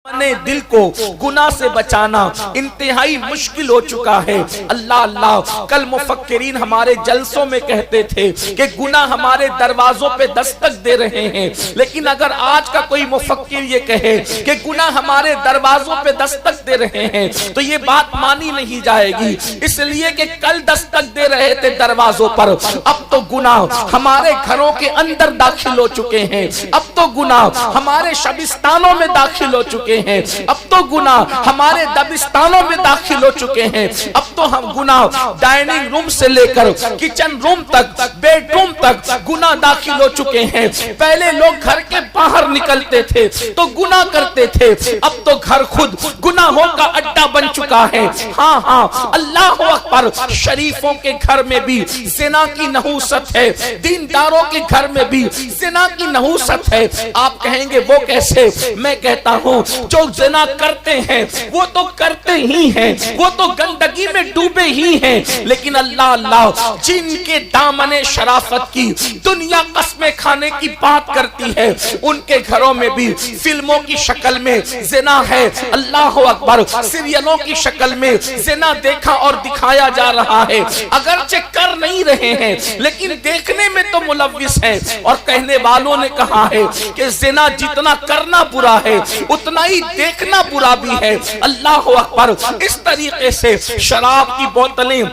اپنے دل کو گناہ سے بچانا انتہائی مشکل ہو چکا ہے۔ اللہ اللہ، کل مفکرین ہمارے جلسوں میں کہتے تھے کہ گناہ ہمارے دروازوں پہ دستک دے رہے ہیں، لیکن اگر آج کا کوئی مفکر یہ کہے کہ گناہ ہمارے دروازوں پہ دستک دے رہے ہیں تو یہ بات مانی نہیں جائے گی، اس لیے کہ کل دستک دے رہے تھے دروازوں پر، اب تو گناہ ہمارے گھروں کے اندر داخل ہو چکے ہیں، اب تو گناہ ہمارے شبستانوں میں داخل ہو چکے ہیں، اب تو گناہ ہمارے دبستانوں میں داخل ہو چکے ہیں، اب تو ہم گناہ ڈائننگ روم سے لے کر کچن روم تک، بیڈ روم تک گناہ داخل ہو چکے ہیں۔ پہلے لوگ گھر کے باہر نکلتے تھے تو گناہ کرتے تھے، اب تو گھر خود گناہوں کا اڈا بن چکا ہے۔ ہاں ہاں، اللہ اکبر، شریفوں کے گھر میں بھی زنا کی نحوست ہے، دینداروں کے گھر میں بھی زنا کی نحوست ہے۔ آپ کہیں گے وہ کیسے؟ میں کہتا ہوں جو زنا کرتے ہیں وہ تو کرتے ہی ہیں، وہ تو گندگی میں ڈوبے ہی ہیں، لیکن اللہ اللہ، جن کے دامن شرافت کی دنیا قسمیں کھانے کی بات کرتی ہے ان کے گھروں میں بھی فلموں کی شکل میں زنا ہے۔ اللہ اکبر، سیریلوں کی شکل میں زنا دیکھا اور دکھایا جا رہا ہے، اگرچہ کر نہیں رہے ہیں لیکن دیکھنے میں تو ملوث ہے۔ اور کہنے والوں نے کہا ہے کہ زنا جتنا کرنا برا ہے اتنا ہی دیکھنا برا بھی ہے۔ اللہ اکبر، اس طریقے سے شراب کی بوتلیں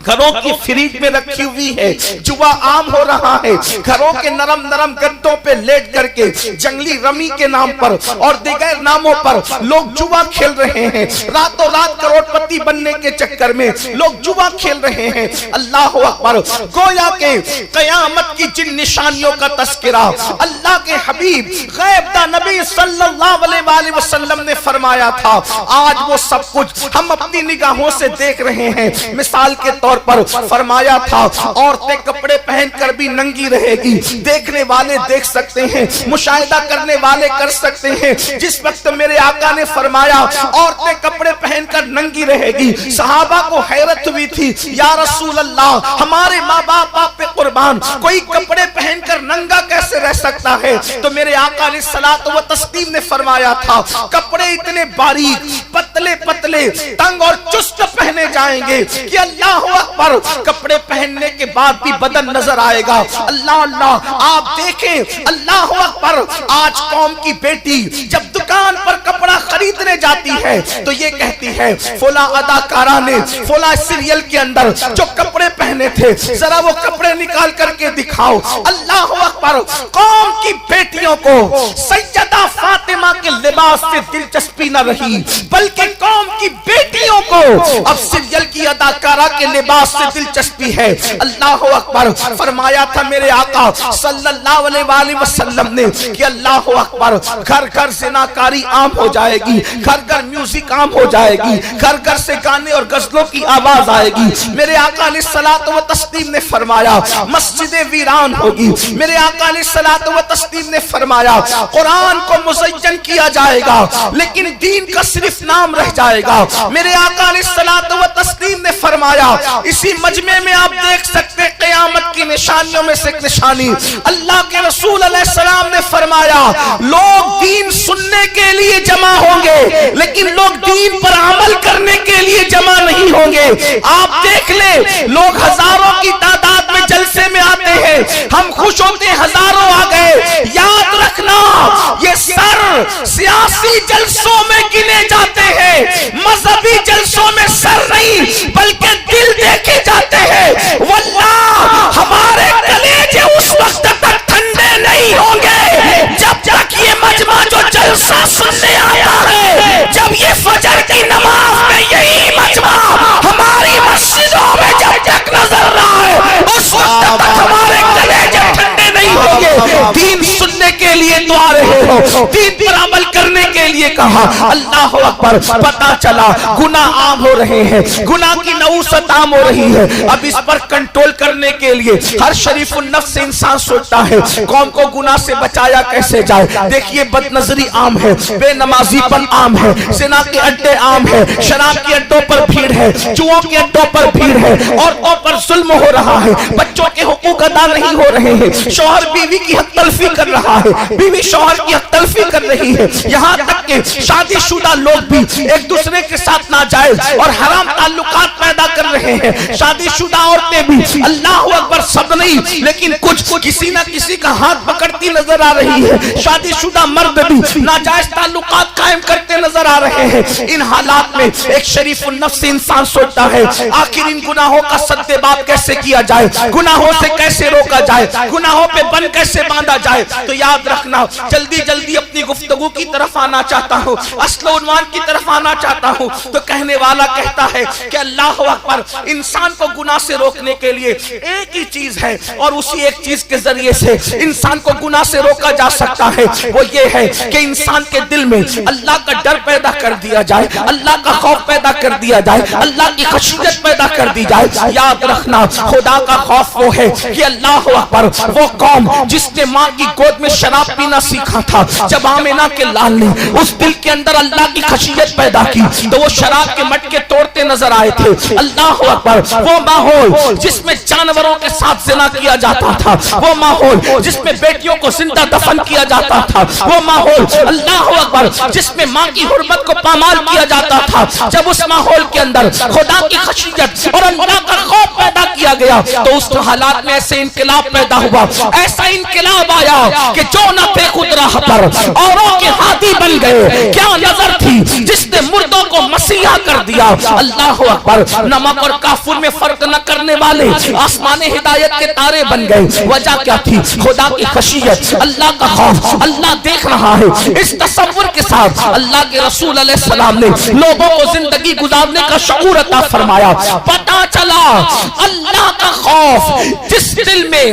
گھروں کی فریج میں رکھی ہوئی ہے، جوا عام ہو رہا ہے، گھروں کے نرم نرم گدوں پہ لیٹ کر کے جنگلی رمی کے نام پر اور دیگر ناموں پر لوگ جوا کھیل رہے ہیں، راتوں رات کروڑ پتی بننے کے چکر میں لوگ جوا کھیل رہے ہیں۔ اللہ اکبر، گویا کہ قیامت کی جن نشانیوں کا تذکرہ اللہ کے حبیب غیب دا نبی صلی اللہ علیہ وآلہ وسلم نے فرمایا تھا، آج وہ سب کچھ ہم اپنی نگاہوں سے دیکھ رہے ہیں۔ مثال کے طور پر فرمایا تھا عورتیں کپڑے پہن کر بھی ننگی رہے گی، دیکھنے والے دیکھ سکتے ہیں، مشاہدہ کرنے والے کر سکتے ہیں۔ جس وقت میرے آقا نے فرمایا عورتیں کپڑے پہن کر ننگی رہے گی، صحابہ کو حیرت ہوئی تھی، یا رسول اللہ ہمارے ماں باپ آپ پہ قربان، کوئی کپڑے پہن کر ننگا کیسے رہ سکتا ہے؟ تو میرے آقا علیہ الصلوۃ والتسلیم نے فرمایا تھا کپڑے اتنے باریک پتلے پتلے تنگ اور چست پہنے جائیں گے کہ اللہ پر کپڑے پہننے کے بعد بھی بدن نظر آئے گا۔ اللہ اللہ، آپ دیکھیں اللہ اکبر، آج قوم کی بیٹی جب دکان پر کپڑا خریدنے جاتی ہے تو یہ کہتی ہے فلاں اداکارہ نے فلاں سیریل کے اندر جو کپڑے پہنے تھے ذرا وہ کپڑے نکال کر کے دکھاؤ۔ اللہ اکبر، قوم کی بیٹیوں کو سیدہ فاطمہ کے لباس سے دلچسپی نہ رہی بلکہ قوم کی بیٹیوں کو اب سیریل کی اداکارہ کے لباس سے دلچسپی ہے۔ اللہ اکبر، فرمایا تھا میرے آقا صلی اللہ علیہ وآلہ وسلم نے کہ اللہ اکبر، گھر گھر زناکاری عام ہو جائے گی، گھر گھر میوزک عام ہو جائے گی، گھر گھر سے گانے اور غزلوں کی آواز آئے گی۔ میرے آقا علیہ الصلوۃ والتسلیم نے فرمایا مسجدیں ویران ہوگی۔ میرے آقا علیہ الصلوۃ والتسلیم نے فرمایا قرآن کو مزین کیا جائے گا لیکن دین کا صرف نام رہ جائے گا۔ میرے آقا علیہ الصلوۃ والتسلیم نے فرمایا اسی مجمع میں آپ دیکھ سکتے قیامت کی نشانیوں میں سے ایک نشانی، اللہ کے رسول علیہ السلام نے فرمایا لوگ دین سننے کے لیے جمع ہوں گے لیکن لوگ دین پر عمل کرنے کے لیے جمع نہیں ہوں گے۔ آپ دیکھ لیں لوگ ہزاروں کی تعداد میں جلسے میں آتے ہیں، ہم خوش ہوتے ہیں ہزاروں آ گئے، یاد رکھنا یہ سر سیاسی جلسوں میں گنے جاتے ہیں، مذہبی جلسوں میں سر نہیں بلکہ دل دیکھے جاتے ہیں۔ واللہ ہمارے کلیجے اس وقت تک ٹھنڈے نہیں ہوں گے جب تک یہ مجمع جو جلسہ سننے آیا ہے، جب یہ فجر کی نماز میں یہی مجمع ہماری مسجدوں میں جب تک نظر رہا ہے اس وقت تک ہمارے کلیجے ٹھنڈے نہیں ہوں گے۔ دین سننے کے لیے تو آ رہے ہو، دین پر عمل کرنے کے لیے کہا۔ اللہ اکبر، پتہ چلا گناہ عام ہو رہے ہیں، گناہ کی نحوست عام ہو رہی ہے۔ اب اس پر کنٹرول کرنے کے لیے ہر شریف النفس انسان سوچتا ہے قوم کو گناہ سے بچایا کیسے جائے۔ دیکھیے بد نظری عام ہے، بے نمازی پن عام ہے، زنا کے اڈے عام ہے، شراب کے اڈوں پر بھیڑ ہے، جوؤں کے اڈوں پر بھیڑ ہے، عورتوں پر ظلم ہو رہا ہے، بچوں کے حقوق ادا نہیں ہو رہے ہیں، شوہر بیوی کی حق تلفی کر رہا ہے، بیوی شوہر کی حق تلفی کر رہی ہے، یہاں تک یہاں کے شادی شدہ لوگ بھی ایک دوسرے کے ساتھ ناجائز اور حرام تعلقات پیدا کر رہے ہیں. شادی شدہ عورتیں بھی اللہ اکبر سب نہیں لیکن کچھ کسی نہ کسی کا ہاتھ پکڑتی نظر آ رہی ہے. شادی شدہ مرد بھی ناجائز تعلقات قائم کرتے نظر آ رہے ہیں. ان حالات میں ایک شریف النفس انسان سوچتا ہے آخر ان گناہوں کا سد باب کیسے کیا جائے, گناہوں سے کیسے روکا جائے, گناہوں پہ بن کیسے باندھا جائے. تو یاد رکھنا جلدی جلدی اپنی گفتگو کی طرف آنا چاہتا ہوں, اصل عنوان کی طرف آنا چاہتا ہوں. تو کہنے والا کہتا ہے کہ اللہ اکبر, انسان کو گناہ سے روکنے کے لیے ایک ہی چیز ہے اور اسی ایک چیز کے ذریعے سے انسان کو گناہ سے روکا جا سکتا ہے. وہ یہ ہے کہ انسان کے دل میں اللہ کا ڈر پیدا کر دیا جائے, اللہ کا خوف پیدا کر دیا جائے, اللہ کی خشیت پیدا کر دی جائے. یاد رکھنا خدا کا خوف وہ ہے کہ اللہ اکبر, وہ قوم جس نے ماں کی گود میں شراب پینا سیکھا تھا, جب آمنہ کے لال نے اس دل کے اندر اللہ کی خشیت پیدا کی تو وہ شراب کے مٹکے توڑتے نظر آئے تھے. اللہ اکبر, وہ ماحول جس میں جانوروں کے ساتھ زنا کیا جاتا تھا, وہ ماحول جس میں بیٹیوں کو زندہ دفن کیا جاتا تھا, وہ ماحول اللہ اکبر جس میں ماں کی حرمت کو پامال کیا جاتا تھا, جب اس ماحول کے اندر خدا کی خشیت اور اللہ کا خوف پیدا کیا گیا تو اس حالات میں ایسے انقلاب پیدا ہوا, ایسا انقلاب آیا کہ جو نہ تھے خود راہ پر اوروں کے ہادی بن گئے. کیا نظر تھی جس نے مردوں کو مسیحا کر دیا. اللہ اکبر, نمک اور کافور میں فرق نہ کرنے والے آسمان ہدایت کے تارے بن گئے. وجہ کیا تھی؟ خدا کی خشیت, اللہ کا خوف. اللہ دیکھ رہا ہے. اس تصور کے ساتھ اللہ کے رسول علیہ السلام نے لوگوں کو زندگی گزارنے کا شعور عطا فرمایا. پتہ چلا اللہ کا خوف جس دل میں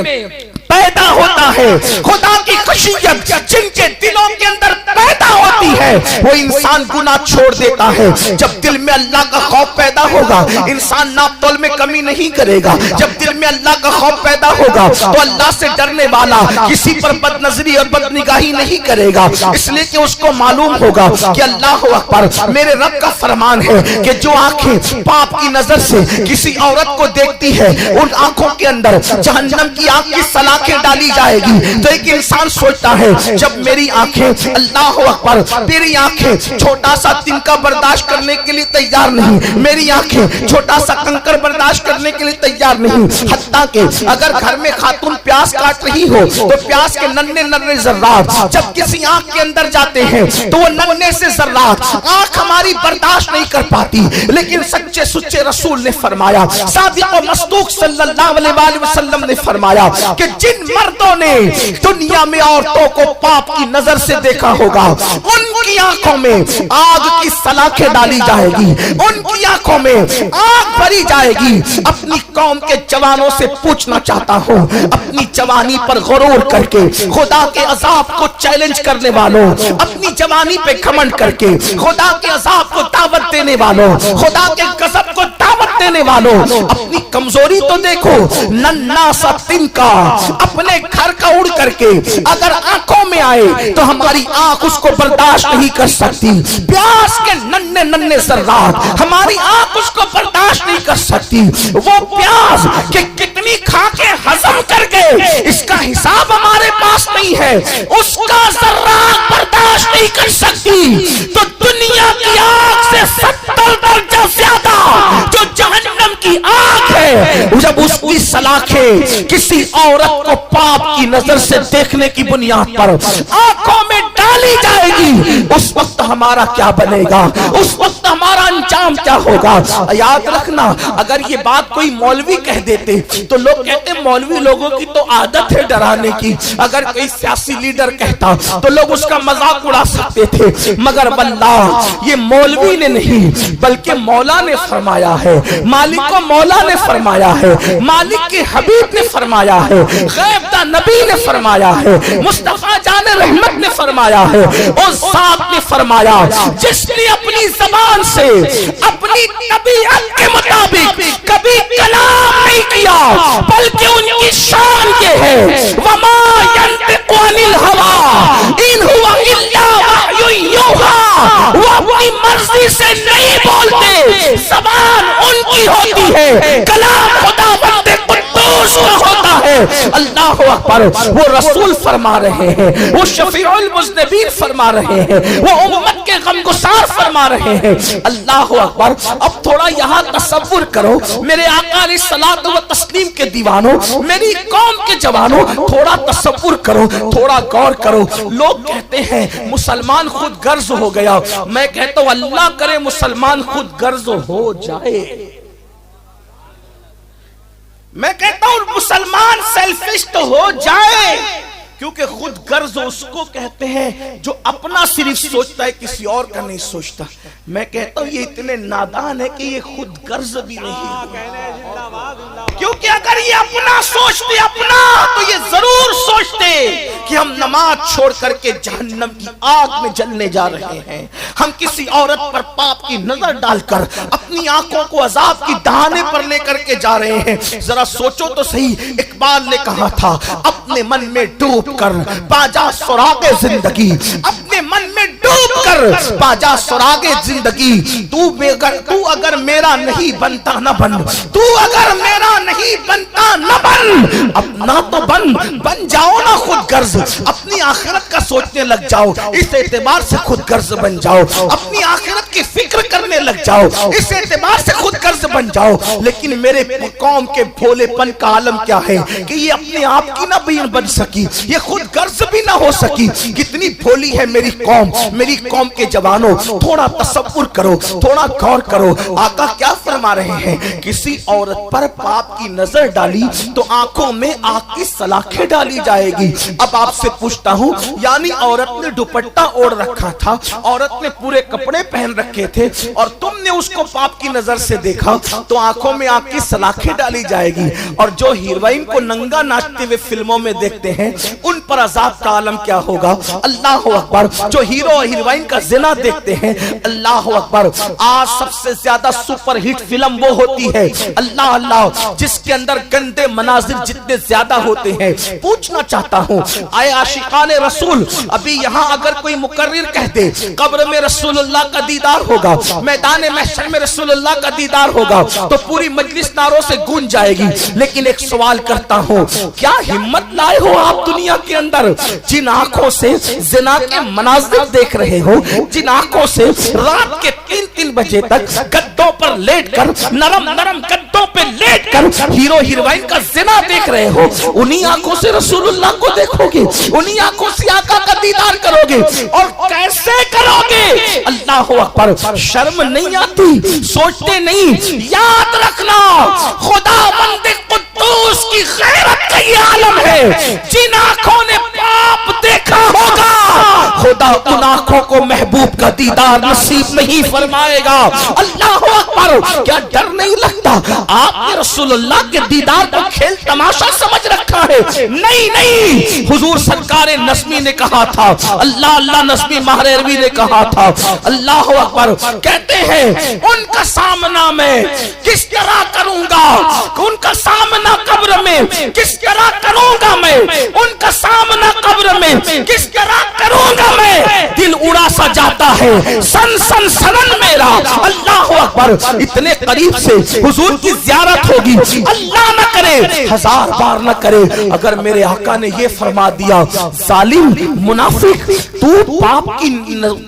پیدا ہوتا ہے, خدا کی خشیت جن کے دلوں کے اندر پیدا ہوتی ہے, وہ انسان گناہ چھوڑ دیتا ہے. جب دل میں اللہ کا خوف پیدا ہوگا انسان ناپ تول میں کمی نہیں کرے گا. جب دل میں اللہ کا خوف پیدا ہوگا تو اللہ سے ڈرنے والا کسی پر بد نظری اور بد نگاہی نہیں کرے گا, اس لیے کہ اس کو معلوم ہوگا کہ اللہ اکبر, میرے رب کا فرمان ہے کہ جو آنکھیں پاپ کی نظر سے کسی عورت کو دیکھتی ہے ان آنکھوں کے اندر جہنم کی آگ کی سلاخیں ڈالی جائے گی. تو ایک انسان سوچتا ہے جب میری آنکھیں اللہ اکبر, میری آنکھیں چھوٹا سا تنکا برداشت کرنے کے لیے تیار نہیں, میری آنکھیں چھوٹا سا کنکر برداشت کرنے کے لیے تیار نہیں, حتیٰ کہ اگر گھر میں خاتون پیاز کاٹ رہی ہو تو پیاز کے ننھے ننھے ذرات جب کسی آنکھ کے اندر جاتے ہیں تو وہ ننھے سے ذرات آنکھ ہماری برداشت نہیں کر پاتی. لیکن سچے سچے رسول نے فرمایا, صادق و مصدوق صلی اللہ علیہ وسلم نے فرمایا کہ جن مردوں نے دنیا میں عورتوں کو پاپ کی نظر سے دیکھا ہوگا ان کی آنکھوں میں آگ کی سلاخیں ڈالی جائے گی, ان کی آنکھوں میں آگ بھری جائے گی. اپنی قوم کے جوانوں سے پوچھنا چاہتا ہوں, اپنی جوانی پر غرور کر کے خدا کے عذاب کو چیلنج کرنے والوں, اپنی جوانی پہ گھمنڈ کر کے خدا کے عذاب کو دعوت دینے والوں, خدا کے غضب کو دعوت دینے والوں, اپنی کمزوری تو دیکھو. ننھا سا تنکا اپنے گھر کا اڑ کر کے اگر آنکھوں میں آئے تو ہماری آنکھ اس کو برداشت نہیں کر سکتی. پیاس کے ننھے ننھے ذرات ہماری آنکھ اس کو برداشت نہیں کر سکتی. وہ پیاس کہ کتنی کھا کے ہضم کر گئے اس کا حساب ہمارے پاس نہیں ہے, اس کا ذرات برداشت نہیں کر سکتی. تو دنیا کی آگ سے 70 درجہ زیادہ جو جہنم کی آگ ہے, جب اس کی سلاخیں کسی عورت کو پاپ کی نظر سے دیکھنے کی بنیاد پر آنکھوں میں ڈالی جائے گی, اس وقت ہمارا کیا بنے گا, اس وقت ہمارا انجام کیا ہوگا. یاد رکھنا اگر یہ بات کوئی مولوی کہہ دیتے تو لوگ کہتے مولوی لوگوں کی تو عادت ہے ڈرانے کی. اگر کوئی سیاسی لیڈر کہتا تو لوگ اس کا مذاق اڑا سکتے تھے, مگر واللہ یہ مولوی نے نہیں بلکہ مولا نے فرمایا ہے, مالک کو مولا نے فرمایا ہے, مالک کے حبیب نے فرمایا ہے, غیب دا نبی نے فرمایا ہے, مصطفیٰ جان رحمت نے فرمایا ہے, اور ذات نے فرمایا جس نے اپنی زبان سے اپنی طبیعت کے مطابق کبھی کلام نہیں کیا بلکہ ان کی شان یہ ہے وما ينطق عن الهوى ان هو الا وحی یوحی, وہ اپنی مرضی سے نہیں بولتے, زبان ان کی ہوتی ہے, کلام خداوند قدوس کا ہوتا ہے. ہے, اللہ اکبر, وہ رسول فرما رہے ہیں, وہ شفیع المذنبین فرما رہے ہیں, وہ امت کے غمگسار فرما رہے ہیں. اللہ اکبر. اب تھوڑا یہاں تصور کرو میرے آقا علیہ الصلوۃ والتسلیم کے دیوانوں, میری قوم کے جوانوں, تھوڑا تصور کرو, تھوڑا غور کرو. لوگ کہتے ہیں مسلمان خود غرض ہو گیا, میں کہتا ہوں اللہ کرے مسلمان خود غرض ہو جائے. میں کہتا ہوں مسلمان سیلفش تو ہو جائے, کیونکہ خود غرض اس کو کہتے ہیں جو اپنا صرف سوچتا ہے, کسی اور کا نہیں سوچتا. میں کہتا ہوں یہ اتنے نادان ہے کہ یہ خود غرض بھی نہیں, کیونکہ اگر یہ اپنا سوچتے اپنا تو یہ ضرور سوچتے کہ ہم نماز چھوڑ کر کے جہنم کی آگ میں جلنے جا رہے ہیں, ہم کسی عورت پر پاپ کی نظر ڈال کر اپنی آنکھوں کو عذاب کی دہانے پر لے کر کے جا رہے ہیں. ذرا سوچو تو صحیح, اقبال نے کہا تھا اپنے من میں ڈوب کر پاجا سراغ زندگی, اپنے من میں ڈوب کر پاجا سراغ زندگی. تو اگر میرا نہیں بنتا نہ بن, تو اگر میرا نہیں بنتا نہ بن, اپنا تو بن جاؤ نا خود غرض, اپنی آخرت کا سوچنے لگ جاؤ, اس اعتبار سے خود غرض بن جاؤ, اپنی آخرت کی فکر کرنے لگ جاؤ, اس اعتبار سے خود غرض بن جاؤ. لیکن میرے قوم کے بھولے پن کا عالم کیا ہے کہ یہ اپنے آپ کی نہ بن سکی, یہ خود غرض بھی نہ ہو سکی. کتنی بھولی ہے میری قوم, میری قوم کے جوانوں, تھوڑا تصور کرو, تھوڑا غور کرو. آقا کیا فرما رہے ہیں, کسی عورت پر پاپ کی نظر ڈالی تو آنکھوں میں آگ کی سلاخیں ڈالی جائے گی. اب آپ سے پوچھتا ہوں, یعنی عورت نے دوپٹہ اوڑھ رکھا تھا, عورت نے پورے کپڑے پہن رکھے تھے, اور تم نے اس کو پاپ کی نظر سے دیکھا تو آنکھوں میں آگ کی سلاخیں ڈالی جائے گی. اور جو ہیروئن کو ننگا ناچتے ہوئے فلموں میں دیکھتے ہیں ان پر عذاب کا عالم کیا ہوگا. اللہ اکبر. جو ہیرو اور ہیروئن کا زنا دیکھتے ہیں, اللہ اکبر, آج سب سے زیادہ سپر ہٹ فلم وہ ہوتی ہے اللہ اللہ جس کے اندر گندے مناظر جتنے زیادہ ہوتے ہیں. پوچھنا چاہتا ہوں, آئے عاشقان رسول, ابھی یہاں اگر کوئی مقرر کہتے قبر میں رسول اللہ کا دیدار ہوگا, میدان محشر میں رسول اللہ کا دیدار ہوگا, تو پوری مجلس ناروں سے گونج جائے گی. لیکن ایک سوال کرتا ہوں, کیا ہمت لائے ہو آپ دنیا کے اندر جن آنکھوں سے زنا کے مناظر دیکھ رہے ہو, جن آنکھوں سے رات کے 3 بجے تک گدوں پر لیٹ کر, نرم نرم گدوں پہ لیٹ کر ہیرو ہیروئن کا زنا دیکھ رہے ہو, انہی آنکھوں سے رسول اللہ کو دیکھو گے, انہی آنکھوں سے آقا کا دیدار کرو گے, اور کیسے کرو گے. اللہ اکبر. شرم نہیں آتی, سوچتے نہیں. یاد رکھنا خدا بند قدوس کی غیرت کا یہ عالم ہے, جن آنکھوں نے پاپ دیکھا ہوگا خدا ان آنکھوں کو محبوب کا دیدار نصیب نہیں فرمائے گا. اللہ اکبر. کیا ڈر نہیں لگتا, آپ نے رسول اللہ کے دیدار کو کھیل تماشا سمجھ رکھا ہے. نہیں نہیں, حضور سرکار نسمی نے کہا تھا, اللہ اللہ نسمی ماہر عربی نے کہا تھا, اللہ اکبر, کہتے ہیں ان کا سامنا میں کس طرح کروں گا, ان کا سامنا قبر میں کس طرح کروں گا, میں ان کا سامنا قبر میں کس طرح کروں گا, میں دل اڑا سا جاتا ہے سن سن سنن میرا. اللہ اکبر. اتنے قریب سے حضور کی زیارت ہوگی, اللہ نہ کرے, 1000 بار نہ کرے, اگر میرے آقا نے یہ فرما دیا ظالم منافق تو پاپ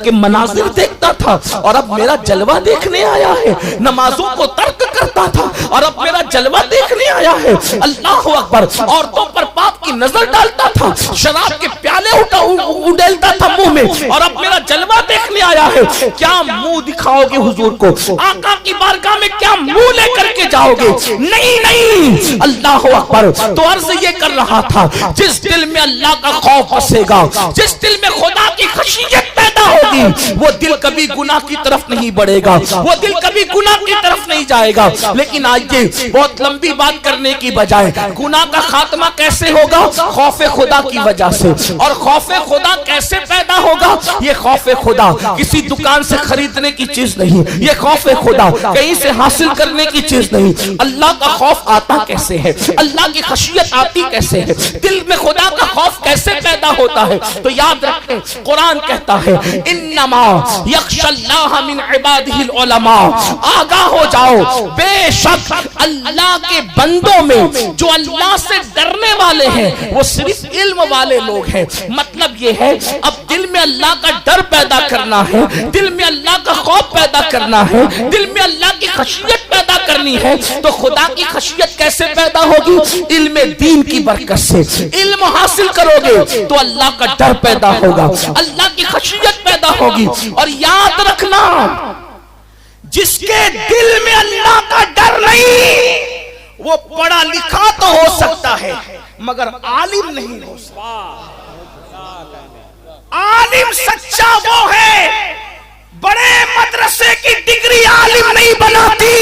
کے مناظر دیکھتا تھا اور اب میرا جلوہ دیکھنے آیا ہے, نمازوں کو ترک کرتا تھا اور اب میرا جلوہ دیکھنے آیا ہے. اللہ اکبر. عورتوں پر پاپ کی نظر ڈالتا تھا, شراب کے پیالے اڈیلتا تھا منہ میں, اور اب میرا جلوہ دیکھنے آیا ہے. کیا منہ دکھاؤ گے حضور کو, آقا کی بارگاہ میں کیا منہ لے کر کے جاؤ گے؟ نہیں نہیں. اللہ اکبر. تو عرض یہ کر رہا تھا, جس دل میں اللہ کا خوف بسے گا, جس دل میں خدا کی خشیت پیدا ہوگی, وہ دل کبھی گناہ کی طرف نہیں بڑھے گا, وہ دل کبھی گناہ کی طرف نہیں جائے گا. لیکن آئیے بہت لمبی بات کرنے کی بجائے گناہ کا خاتمہ کیسے ہوگا؟ خوف خدا کی وجہ سے. اور خوف خدا کیسے پیدا ہوگا؟ یہ خوف خدا کسی دکان سے خریدنے کی چیز نہیں, یہ خوف خدا کہیں سے حاصل کرنے کی چیز نہیں. اللہ کا خوف آتا کیسے ہے, اللہ کی خشیت آتی کیسے ہے, دل میں خدا کا خوف کیسے پیدا ہوتا ہے؟ تو یاد رکھیں, قرآن کہتا ہے انما یخشی اللہ من عبادہ العلماء, آگاہ ہو جاؤ، بے شک اللہ کے بندوں میں جو اللہ سے ڈرنے والے ہیں وہ صرف علم والے لوگ ہیں۔ مطلب یہ ہے اب دل میں اللہ کا ڈر پیدا کرنا ہے، دل میں اللہ کا خوف پیدا کرنا ہے، دل میں اللہ کی خشیت پیدا کرنی ہے، تو خدا کی خشیت کیسے پیدا ہوگی؟ علم دین کی برکت سے۔ علم حاصل کرو گے تو اللہ کا ڈر پیدا ہوگا، اللہ کی خشیت پیدا ہوگی۔ اور یاد رکھنا، جس کے دل میں اللہ کا ڈر نہیں وہ پڑھا لکھا تو ہو سکتا ہے مگر عالم نہیں ہو سکتا۔ عالم سچا وہ ہے، بڑے مدرسے کی ڈگری عالم نہیں بناتی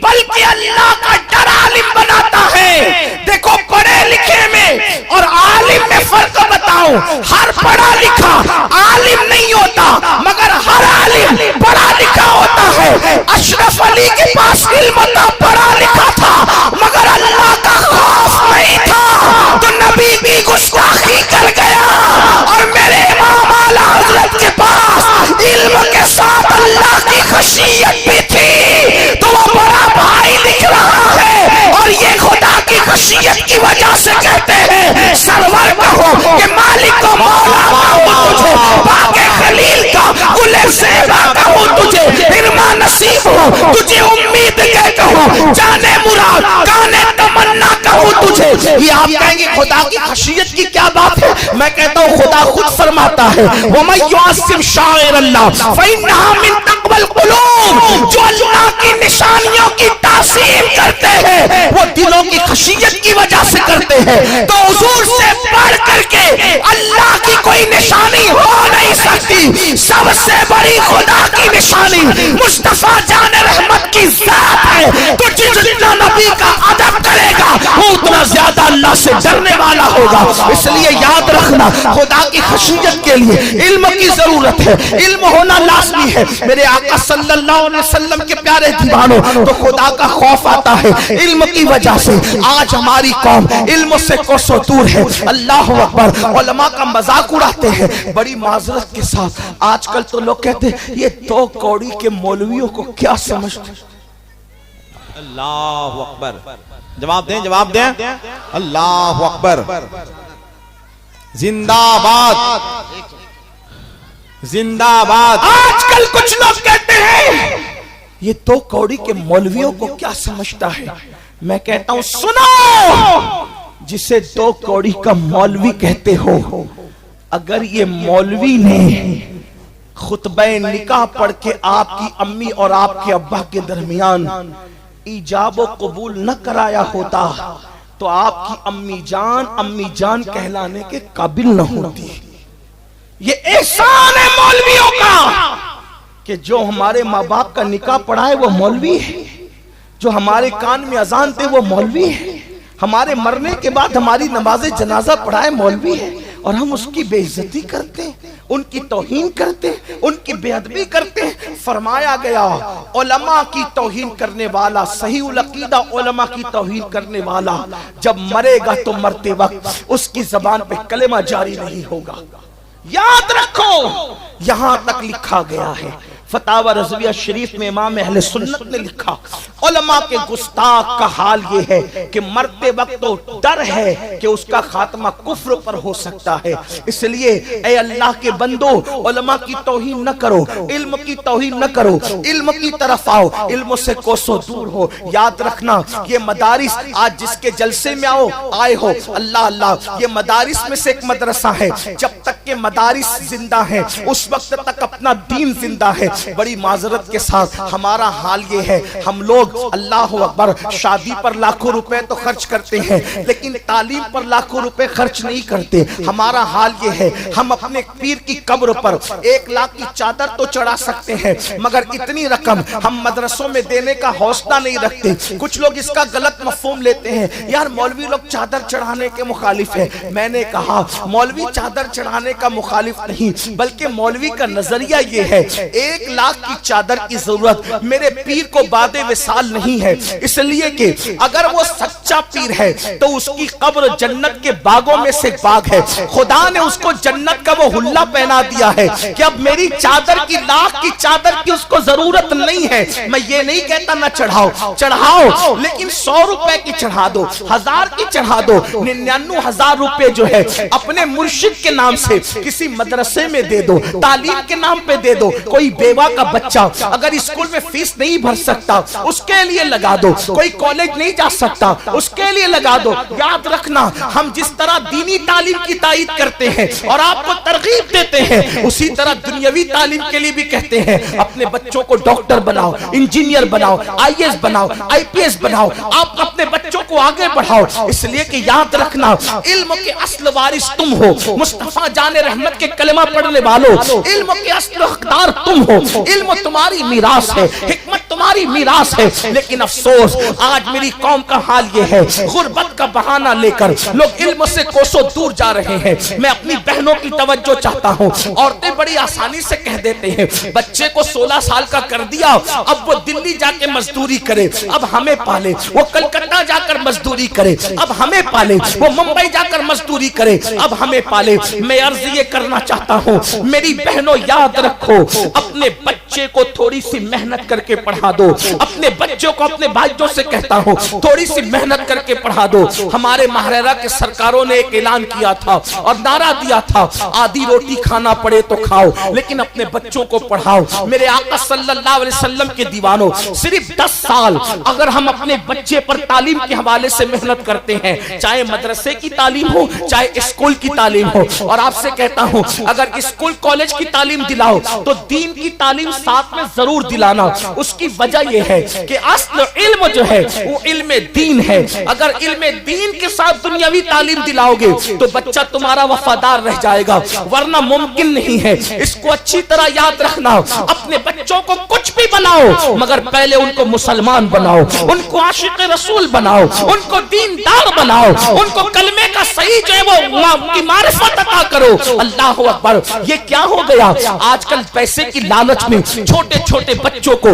بلکہ اللہ کا ڈر عالم بناتا ہے۔ دیکھو پڑھے لکھے میں اور عالم میں فرق بتاؤ، ہر پڑھا لکھا عالم نہیں ہوتا مگر ہر عالم پڑھا لکھا ہوتا ہے۔ اشرف علی کے پاس علم تھا، پڑھا لکھا تھا مگر اللہ کا خوف نہیں تھا، تو نبی بھی گستاخی کر گیا۔ اور میرے امام اعلیٰ حضرت کے پاس علم کے ساتھ اللہ کی خشیت بھی تھی، تو وہ بڑا بھائی لکھ رہا ہے اور یہ خدا کی خشیت کی وجہ سے کہتے ہیں سرور کہو کہ مالک و مولا کہو تجھے، باغ خلیل کا گل زیبا کہو تجھے، ارما نصیب ہو تجھے امید کے کہو، جانے مراد کانے تمنا کہو تجھے۔ یہ آپ کہیں گے خدا کی خشیت کی کیا بات ہے؟ میں کہتا ہوں خدا خود فرماتا ہے وَمَن يُعَظِّمْ شَعَائِرَ اللَّهِ فَإِنَّهَا مِن تَقْوَى الْقُلُوبِ، جو اللہ کی نشانیوں کی تعظیم کرتے ہیں وہ دلوں کی خشیت کی وجہ سے کرتے ہیں۔ تو حضور سے بڑھ کر کے اللہ کی کوئی نشانی ہو نہیں سکتی۔ سب سے بڑی خدا کی نشانی مصطفیٰ جان رحمت کی ذات ہے، تو جتنا نبی کا ادب کرے گا وہ اتنا زیادہ اللہ سے ڈرنے والا ہوگا۔ اس لیے یاد رکھنا خدا کی خشیت کے لیے علم کی ضرورت ہے، علم ہونا لازمی ہے۔ میرے آقا صلی اللہ علیہ وسلم کے پیارے دیوانوں، تو خدا کا خوف آتا ہے علم کی وجہ سے۔ آج ہماری قوم علم سے کوسوں دور ہے، اللہ اکبر، علماء کا مذاق اڑاتے ہیں بڑی معذرت کے ساتھ۔ آج کل تو لوگ کہتے ہیں یہ دو کوڑی کے مولویوں کو کیا سمجھتے ہیں؟ اللہ اکبر، جواب دیں جواب دیں، اللہ اکبر، زندہ باد زندہ باد۔ آج کل کچھ لوگ کہتے ہیں یہ دو کوڑی کے مولویوں کو کیا سمجھتا ہے؟ میں کہتا ہوں سنو، جسے دو کوڑی کا مولوی کہتے ہو، اگر یہ مولوی نے خطبہ نکاح پڑھ کے آپ کی امی اور آپ کے ابا کے درمیان ایجاب و قبول نہ کرایا ہوتا تو آپ کی امی جان کہلانے کے قابل نہ ہوتی۔ یہ احسان ہے مولویوں کا کہ جو ہمارے ماں باپ کا نکاح پڑھائے وہ مولوی ہے، جو ہمارے کان میں اذان دے وہ مولوی ہے، ہمارے مرنے کے بعد ہماری نماز جنازہ پڑھائے مولوی ہے، اور ہم اس کی بے عزتی کرتے ہیں، ان کی توہین کرتے ہیں، ان کی بے ادبی کرتے ہیں۔ فرمایا گیا علماء کی توہین کرنے والا، صحیح العقیدہ علماء کی توہین کرنے والا جب مرے گا تو مرتے وقت اس کی زبان پہ کلمہ جاری نہیں ہوگا۔ یاد رکھو، یہاں تک لکھا گیا ہے فتاوی رضویہ شریف میں امام اہل سنت نے لکھا، علماء کے گستاخ کا حال یہ ہے کہ مرتے وقت تو ڈر ہے کہ اس کا خاتمہ کفر پر ہو سکتا ہے۔ اس لیے اے اللہ کے بندو، علماء کی توہین نہ کرو، علم کی توہین نہ کرو، علم کی طرف آؤ، علم سے کوسوں دور ہو۔ یاد رکھنا یہ مدارس آج جس کے جلسے میں آئے ہو، اللہ اللہ، یہ مدارس میں سے ایک مدرسہ ہے۔ جب تک کہ مدارس زندہ ہیں اس وقت تک اپنا دین زندہ ہے۔ بڑی معذرت کے ساتھ ہمارا حال یہ ہے، ہم لوگ اللہ اکبر شادی پر لاکھوں روپے تو خرچ کرتے ہیں لیکن تعلیم پر لاکھوں روپے خرچ نہیں کرتے۔ ہمارا حال یہ ہے، ہم اپنے پیر کی قبر پر 1 لاکھ کی چادر تو چڑھا سکتے ہیں مگر اتنی رقم ہم مدرسوں میں دینے کا حوصلہ نہیں رکھتے۔ کچھ لوگ اس کا غلط مفہوم لیتے ہیں، یار مولوی لوگ چادر چڑھانے کے مخالف ہیں۔ میں نے کہا مولوی چادر چڑھانے کا مخالف نہیں بلکہ مولوی کا نظریہ یہ ہے 1 لاکھ کی چادر کی ضرورت میرے پیر کو بعد وصال سوال نہیں ہے، اس لیے کہ اگر وہ سچا پیر ہے تو اس کی قبر جنت کے باغوں میں سے باغ ہے، خدا نے اس کو جنت کا وہ حلہ پہنا دیا ہے کہ اب میری چادر کی، لاکھ کی چادر کی اس کو ضرورت نہیں ہے۔ میں یہ نہیں کہتا نہ چڑھاؤ، لیکن 100 روپے کی چڑھا دو، 1000 کی چڑھا دو، 99,000 روپے جو ہے اپنے مرشد کے نام سے کسی مدرسے میں دے دو، تعلیم کے نام پہ دے دو۔ کوئی بیوہ کا بچہ اگر اسکول میں فیس نہیں بھر سکتا اس کے لیے لگا دو، کوئی کالج نہیں جا سکتا اس کے لیے لگا دو۔ یاد رکھنا، ہم جس طرح دینی تعلیم کی تائید کرتے ہیں اور آپ کو ترغیب دیتے ہیں، اسی طرح دنیاوی تعلیم کے لیے بھی کہتے ہیں اپنے بچوں کو ڈاکٹر بناؤ، انجینئر بناؤ، IAS بناؤ، IPS بناؤ، آپ اپنے بچوں کو آگے بڑھاؤ، اس لیے کہ یاد رکھنا علم کے اصل وارث تم ہو، مصطفیٰ جان رحمت کے کلمہ پڑھنے والوں، علم کے اصل حقدار تم ہو، علم تمہاری میراث ہے، حکمت تمہاری میراث ہے۔ لیکن افسوس آج میری قوم کا حال یہ ہے، غربت کا بہانہ لے کر لوگ علم سے کوسوں دور جا رہے ہیں۔ میں اپنی بہنوں کی توجہ چاہتا ہوں، عورتیں بڑی آسانی سے کہہ دیتے ہیں بچے کو 16 سال کا کر دیا، اب وہ دلی جا کے مزدوری کرے، اب ہمیں پالے، وہ کلکتہ جا کر مزدوری کرے، اب ہمیں پالے، وہ ممبئی جا کر مزدوری کرے، اب ہمیں پالے۔ میں عرض یہ کرنا چاہتا ہوں میری بہنوں، یاد رکھو اپنے بچے کو تھوڑی سی محنت کر کے پڑھا دو، اپنے بچوں کو، اپنے بھائیوں سے کہتا ہوں تھوڑی سی محنت کر کے پڑھا دو۔ ہمارے ماہرہ کے سرکاروں نے ایک اعلان کیا تھا اور نعرہ دیا تھا آدھی روٹی کھانا پڑے تو کھاؤ لیکن اپنے بچوں کو پڑھاؤ۔ میرے آقا صلی اللہ علیہ وسلم کے دیوانوں، صرف 10 سال اگر ہم اپنے بچے پر تعلیم کے حوالے سے محنت کرتے ہیں، چاہے مدرسے کی تعلیم ہو چاہے اسکول کی تعلیم ہو، اور آپ سے کہتا ہوں اگر اسکول کالج کی تعلیم دلاؤ تو دین کی تعلیم ساتھ میں ضرور دلانا۔ اس کی وجہ یہ ہے کہ اصل علم جو ہے وہ علم دین ہے۔ اگر علم دین کے ساتھ دنیاوی تعلیم دلاؤ گے تو بچہ تمہارا وفادار رہ جائے گا، ورنہ ممکن نہیں ہے۔ اس کو اچھی طرح یاد رکھنا، اپنے بچوں کو کچھ بھی بناؤ مگر پہلے ان کو مسلمان بناؤ، ان کو عاشق رسول بناؤ، ان کو دیندار بناؤ، ان کو کلمے کا صحیح جو ہے وہ کی معرفت عطا کرو۔ اللہ اکبر! یہ کیا ہو گیا آج کل پیسے کی لالچ میں چھوٹے چھوٹے بچوں کو